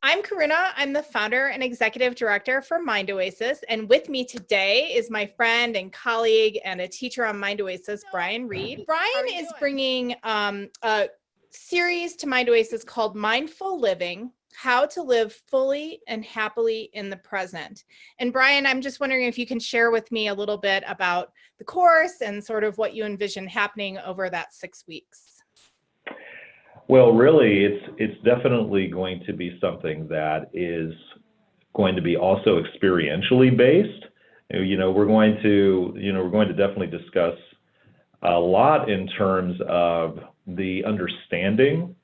I'm Karuna. I'm the founder and executive director for Mind Oasis. And with me today is my friend and colleague and a teacher on Mind Oasis, Brian Reid. Brian is bringing a series to Mind Oasis called Mindful Living: How to Live Fully and Happily in the Present. And Brian, I'm just wondering if you can share with me a little bit about the course and sort of what you envision happening over that 6 weeks. Well, really, it's definitely going to be something that is going to be also experientially based. We're going to definitely discuss a lot in terms of the understanding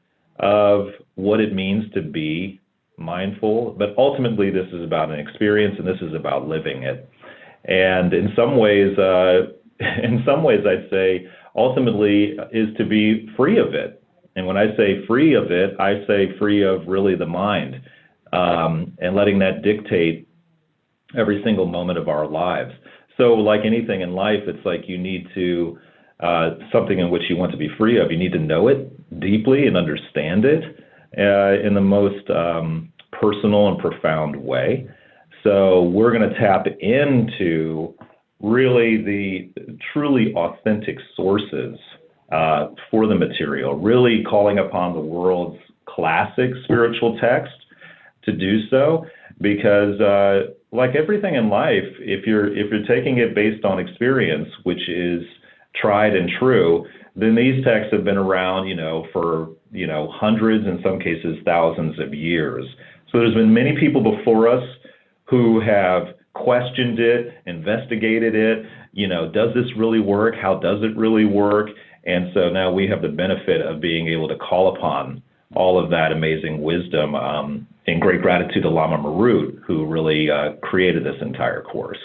of what it means to be mindful, but ultimately this is about an experience and this is about living it. And in some ways, I'd say ultimately is to be free of it. And when I say free of it, I say free of really the mind, and letting that dictate every single moment of our lives. So like anything in life, it's like you need to, something in which you want to be free of, you need to know it deeply and understand it in the most personal and profound way. So we're going to tap into really the truly authentic sources for the material, really calling upon the world's classic spiritual text to do so, because like everything in life, if you're taking it based on experience, which is tried and true, then these texts have been around, for hundreds, in some cases thousands of years. So there's been many people before us who have questioned it, investigated it. Does this really work? How does it really work? And so now we have the benefit of being able to call upon all of that amazing wisdom, in great gratitude to Lama Marut, who really created this entire course.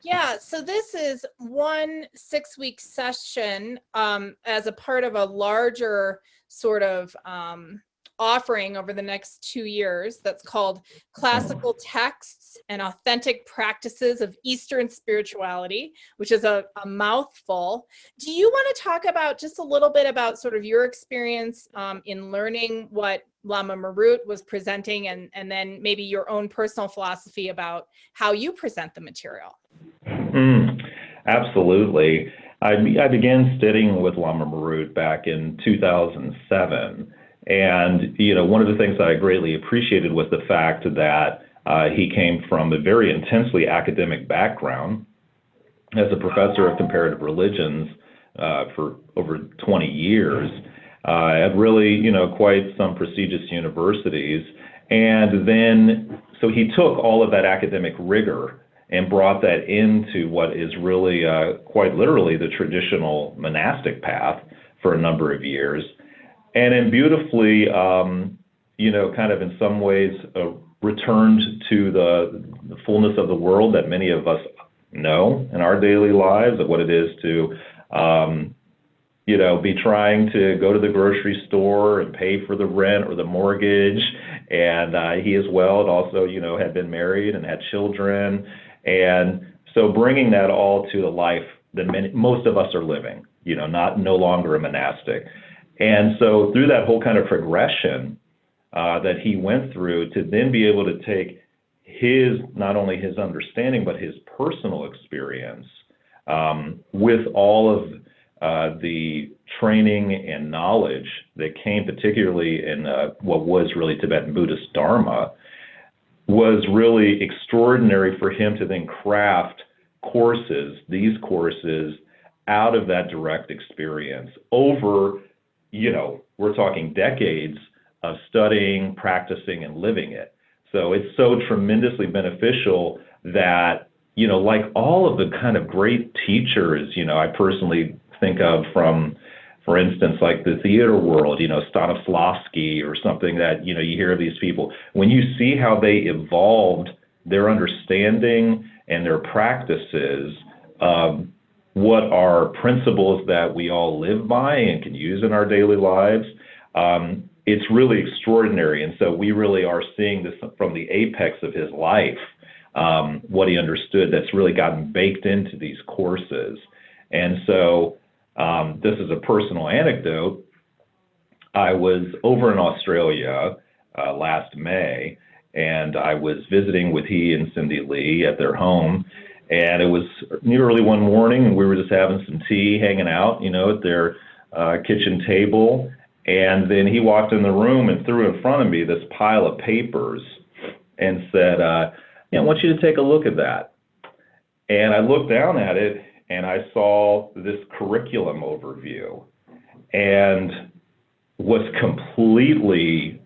Yeah, so this is one 6-week session as a part of a larger sort of offering over the next 2 years that's called Classical Texts and Authentic Practices of Eastern Spirituality, which is a mouthful. Do you want to talk about just a little bit about sort of your experience in learning what Lama Marut was presenting, and then maybe your own personal philosophy about how you present the material? Absolutely. I began studying with Lama Marut back in 2007. And, one of the things that I greatly appreciated was the fact that he came from a very intensely academic background as a professor of comparative religions for over 20 years at really, quite some prestigious universities. And then, so he took all of that academic rigor and brought that into what is really quite literally the traditional monastic path for a number of years. And then beautifully, kind of in some ways returned to the fullness of the world that many of us know in our daily lives, of what it is to, be trying to go to the grocery store and pay for the rent or the mortgage. And he as well had also, had been married and had children. And so bringing that all to the life that most of us are living, no longer a monastic. And so through that whole kind of progression that he went through, to then be able to take not only his understanding, but his personal experience with all of the training and knowledge that came particularly in what was really Tibetan Buddhist Dharma, was really extraordinary for him to then craft these courses out of that direct experience over, we're talking decades of studying, practicing, and living it. So it's so tremendously beneficial that, like all of the kind of great teachers, I personally think of from, for instance, like the theater world, Stanislavski or something that, you hear of these people. When you see how they evolved their understanding and their practices of what are principles that we all live by and can use in our daily lives, it's really extraordinary. And so we really are seeing this from the apex of his life, what he understood that's really gotten baked into these courses. And so this is a personal anecdote. I was over in Australia last May, and I was visiting with he and Cindy Lee at their home, and it was early one morning, and we were just having some tea, hanging out, at their kitchen table, and then he walked in the room and threw in front of me this pile of papers and said, I want you to take a look at that. And I looked down at it, and I saw this curriculum overview, and was completely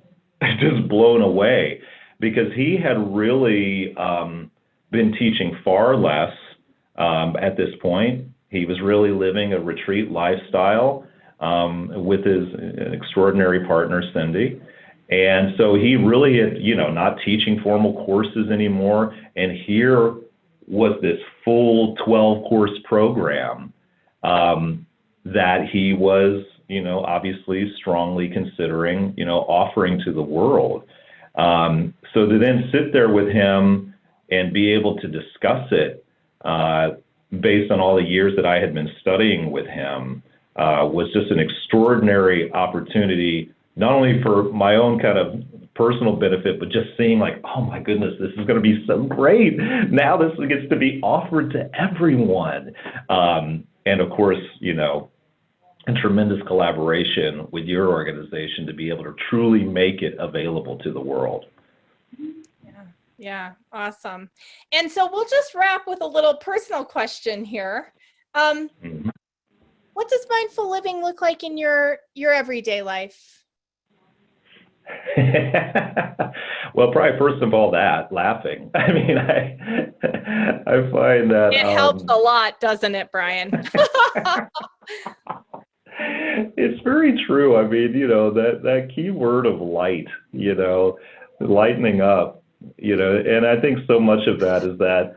just blown away, because he had really been teaching far less at this point. He was really living a retreat lifestyle with his extraordinary partner, Cindy. And so he really had, not teaching formal courses anymore. And here was this full 12-course program that he was, obviously strongly considering, offering to the world. So to then sit there with him and be able to discuss it based on all the years that I had been studying with him was just an extraordinary opportunity, not only for my own kind of personal benefit, but just seeing like, oh my goodness, this is going to be so great. Now this gets to be offered to everyone. And of course, and tremendous collaboration with your organization to be able to truly make it available to the world. Yeah, awesome. And so we'll just wrap with a little personal question here. What does mindful living look like in your everyday life? Well, probably first of all, that laughing. I mean, I find that it helps a lot, doesn't it, Brian? It's very true. I mean, that key word of light, lightening up, and I think so much of that is that,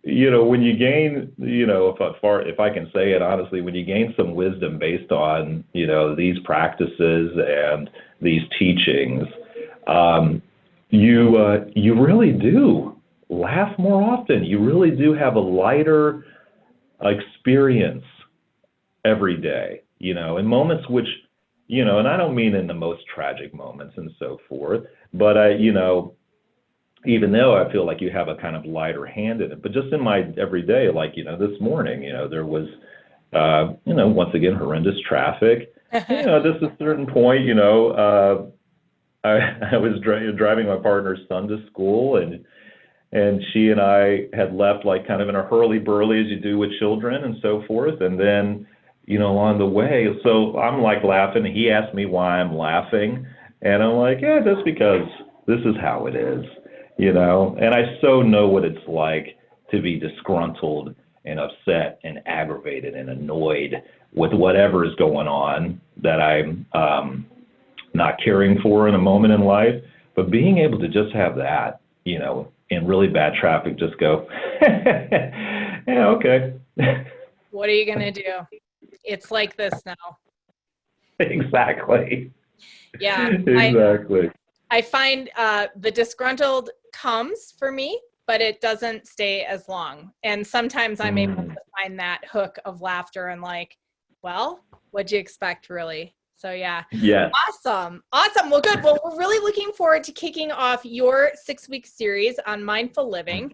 when you gain, if I can say it honestly, when you gain some wisdom based on, these practices and these teachings, you really do laugh more often. You really do have a lighter experience every day, in moments which, and I don't mean in the most tragic moments and so forth, but even though I feel like you have a kind of lighter hand in it, but just in my everyday, like, this morning, there was, once again, horrendous traffic. Just a certain point, I was driving my partner's son to school, and she and I had left like kind of in a hurly-burly as you do with children and so forth. And then, on the way, so I'm like laughing. He asked me why I'm laughing. And I'm like, yeah, just because this is how it is, And I so know what it's like to be disgruntled and upset and aggravated and annoyed with whatever is going on that I'm not caring for in a moment in life. But being able to just have that, in really bad traffic, just go, yeah, okay. What are you going to do? It's like this now. Exactly. Yeah. Exactly. I find the disgruntled comes for me, but it doesn't stay as long. And sometimes I'm able to find that hook of laughter and like, well, what'd you expect, really? So yeah. Yes. Awesome. Well, good. Well, we're really looking forward to kicking off your 6-week series on mindful living.